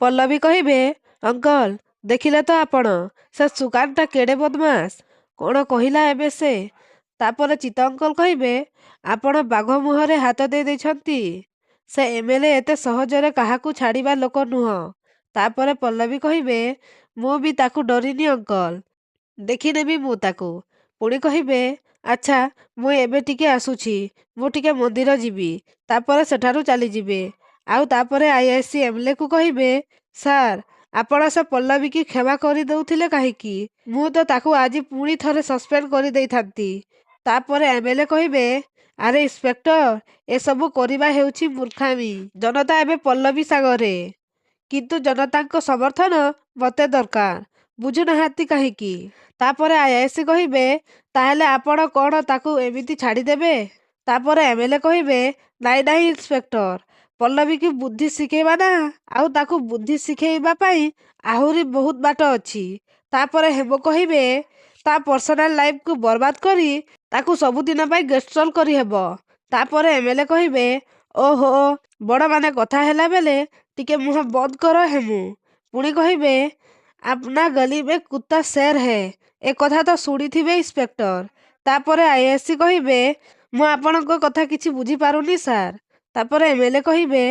ପଲ୍ଲବୀ କହିବେ, ଅଙ୍କଲ ଦେଖିଲେ ତ ଆପଣ, ସେ ସୁକାନ୍ତଟା କେଡ଼େ ବଦମାସ। କ'ଣ କହିଲା ଏବେ ସେ? ତାପରେ ଚିତ୍ତ ଅଙ୍କଲ କହିବେ, ଆପଣ ବାଘ ମୁହଁରେ ହାତ ଦେଇ ଦେଇଛନ୍ତି। ସେ ଏମଏଲଏ ଏତେ ସହଜରେ କାହାକୁ ଛାଡ଼ିବା ଲୋକ ନୁହଁ। ତାପରେ ପଲ୍ଲବୀ କହିବେ, ମୁଁ ବି ତାକୁ ଡରିନି ଅଙ୍କଲ, ଦେଖିନେବି ମୁଁ ତାକୁ। ପୁଣି କହିବେ, ଆଚ୍ଛା ମୁଁ ଏବେ ଟିକେ ଆସୁଛି, ମୁଁ ଟିକେ ମନ୍ଦିର ଯିବି। ତାପରେ ସେଠାରୁ ଚାଲିଯିବେ। ଆଉ ତାପରେ ଆଇଆଇସି ଏମଏଲଏକୁ କହିବେ, ସାର୍ ଆପଣ ସେ ପଲ୍ଲବୀକି କ୍ଷମା କରିଦେଉଥିଲେ କାହିଁକି? ମୁଁ ତ ତାକୁ ଆଜି ପୁଣି ଥରେ ସସ୍ପେଣ୍ଡ କରିଦେଇଥାନ୍ତି। ତାପରେ ଏମଏଲଏ କହିବେ, ଆରେ ଇନ୍ସପେକ୍ଟର, ଏସବୁ କରିବା ହେଉଛି ମୂର୍ଖାମି। ଜନତା ଏବେ ପଲ୍ଲବୀ ସାଙ୍ଗରେ, କିନ୍ତୁ ଜନତାଙ୍କ ସମର୍ଥନ ମୋତେ ଦରକାର, ବୁଝୁନାହାନ୍ତି କାହିଁକି? ତାପରେ ଆଇଆଇସି କହିବେ, ତାହେଲେ ଆପଣ କ'ଣ ତାକୁ ଏମିତି ଛାଡ଼ିଦେବେ? ତାପରେ ଏମଏଲଏ କହିବେ, ନାଇଁ ନାଇଁ ଇନ୍ସପେକ୍ଟର, ପଲ୍ଲବୀକି ବୁଦ୍ଧି ଶିଖେଇବା ନା, ଆଉ ତାକୁ ବୁଦ୍ଧି ଶିଖେଇବା ପାଇଁ ଆହୁରି ବହୁତ ବାଟ ଅଛି। ତାପରେ ହେମ କହିବେ, ତା ପର୍ସନାଲ ଲାଇଫକୁ ବରବାଦ କରି ତାକୁ ସବୁଦିନ ପାଇଁ ଗେଷ୍ଟରୋଲ କରିହେବ। ତାପରେ ଏମଏଲଏ କହିବେ, ଓହୋ, ବଡ଼ମାନେ କଥା ହେଲା ବେଳେ ଟିକେ ମୁହଁ ବନ୍ଦ କର ହେମୁ। ପୁଣି କହିବେ, ଆପନା ଗଲି ମେ କୁତ୍ତା ଶେର ହେ, ଏ କଥା ତ ଶୁଣିଥିବେ ଇନ୍ସପେକ୍ଟର। ତାପରେ ଆଇଆଇସି କହିବେ, ମୁଁ ଆପଣଙ୍କ କଥା କିଛି ବୁଝିପାରୁନି ସାର୍। ତାପରେ ଏମଏଲଏ କହିବେ,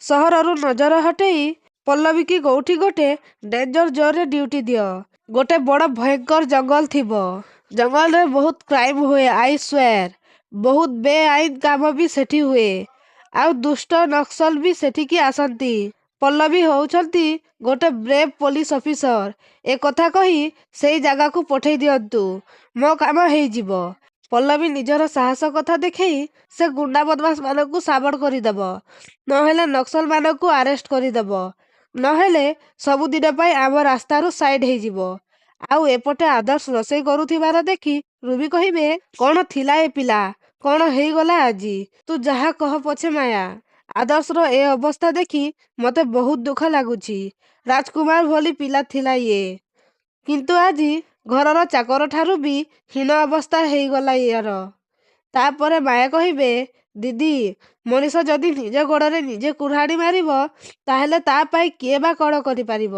ସହରରୁ ନଜର ହଟେଇ ପଲ୍ଲବୀକି କୋଉଠି ଗୋଟେ ଡେଞ୍ଜର ଜୋନରେ ଡ୍ୟୁଟି ଦିଅ। ଗୋଟେ ବଡ଼ ଭୟଙ୍କର ଜଙ୍ଗଲ ଥିବ। ଜଙ୍ଗଲରେ ବହୁତ କ୍ରାଇମ ହୁଏ, ଆଇ ସ୍ୱେର। ବହୁତ ବେଆଇନ କାମ ବି ସେଠି ହୁଏ। ଆଉ ଦୁଷ୍ଟ ନକ୍ସଲ ବି ସେଠିକି ଆସନ୍ତି। ପଲ୍ଲବୀ ହେଉଛନ୍ତି ଗୋଟେ ବ୍ରେଭ୍ ପୋଲିସ ଅଫିସର। ଏ କଥା କହି ସେଇ ଜାଗାକୁ ପଠେଇ ଦିଅନ୍ତୁ, ମୋ କାମ ହେଇଯିବ। ପଲ୍ଲବୀ ନିଜର ସାହସ କଥା ଦେଖେଇ ସେ ଗୁଣ୍ଡା ବଦମାସ ମାନଙ୍କୁ ସାବଡ଼ କରିଦେବ। ନହେଲେ ନକ୍ସଲ ମାନଙ୍କୁ ଆରେଷ୍ଟ କରିଦେବ। ନହେଲେ ସବୁଦିନ ପାଇଁ ଆମ ରାସ୍ତାରୁ ସାଇଡ୍ ହେଇଯିବ। ଆଉ ଏପଟେ ଆଦର୍ଶ ରୋଷେଇ କରୁଥିବାର ଦେଖି ରୁବି କହିବେ, କ'ଣ ଥିଲା ଏ ପିଲା, କ'ଣ ହେଇଗଲା ଆଜି? ତୁ ଯାହା କହ ପଛେ ମାୟା, ଆଦର୍ଶର ଏ ଅବସ୍ଥା ଦେଖି ମୋତେ ବହୁତ ଦୁଃଖ ଲାଗୁଛି। ରାଜକୁମାର ଭଳି ପିଲା ଥିଲା ଇଏ, କିନ୍ତୁ ଆଜି ଘରର ଚାକରଠାରୁ ବି ହୀନ ଅବସ୍ଥା ହେଇଗଲା ୟାର। ତାପରେ ମାୟା କହିବେ, ଦିଦି, ମଣିଷ ଯଦି ନିଜ ଗୋଡ଼ରେ ନିଜେ କୁରାଢ଼ି ମାରିବ, ତାହେଲେ ତା ପାଇଁ କିଏ ବା କ'ଣ କରିପାରିବ?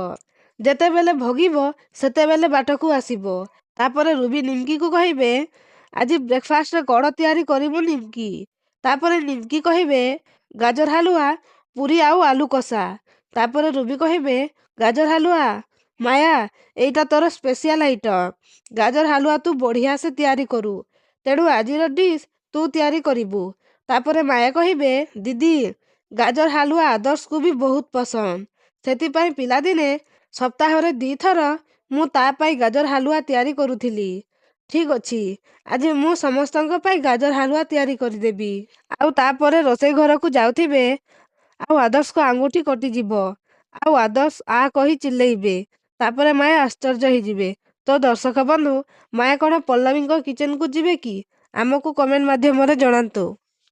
ଯେତେବେଳେ ଭୋଗିବ ସେତେବେଳେ ବାଟକୁ ଆସିବ। ତାପରେ ରୁବି ନିମ୍କିକୁ କହିବେ, ଆଜି ବ୍ରେକଫାଷ୍ଟରେ କ'ଣ ତିଆରି କରିବୁ ନିମ୍କି? ତାପରେ ନିମ୍କି କହିବେ, ଗାଜର ହାଲୁଆ, ପୁରୀ ଆଉ ଆଲୁ କଷା। ତାପରେ ରୁବି କହିବେ, ଗାଜର ହାଲୁଆ? ମାୟା, ଏଇଟା ତୋର ସ୍ପେଶିଆଲ ଆଇଟମ। ଗାଜର ହାଲୁଆ ତୁ ବଢ଼ିଆ ସେ ତିଆରି କରୁ, ତେଣୁ ଆଜିର ଡିସ୍ ତୁ ତିଆରି କରିବୁ। ତାପରେ ମାୟା କହିବେ, ଦିଦି, ଗାଜର ହାଲୁଆ ଆଦର୍ଶକୁ ବି ବହୁତ ପସନ୍ଦ। ସେଥିପାଇଁ ପିଲାଦିନେ ସପ୍ତାହରେ 2 ଥର ମୁଁ ତା ପାଇଁ ଗାଜର ହାଲୁଆ ତିଆରି କରୁଥିଲି। ଠିକ୍ ଅଛି, ଆଜି ମୁଁ ସମସ୍ତଙ୍କ ପାଇଁ ଗାଜର ହାଲୁଆ ତିଆରି କରିଦେବି। ଆଉ ତାପରେ ରୋଷେଇ ଘରକୁ ଯାଉଥିବେ, ଆଉ ଆଦର୍ଶଙ୍କ ଆଙ୍ଗୁଠି କଟିଯିବ। ଆଉ ଆଦର୍ଶ ଆ କହି ଚିଲେଇବେ। ତାପରେ ମାୟା ଆଶ୍ଚର୍ଯ୍ୟ ହେଇଯିବେ। ତ ଦର୍ଶକ ବନ୍ଧୁ, ମାୟା କ'ଣ ପଲ୍ଲବୀଙ୍କ କିଚେନକୁ ଯିବେ କି? ଆମକୁ କମେଣ୍ଟ ମାଧ୍ୟମରେ ଜଣାନ୍ତୁ।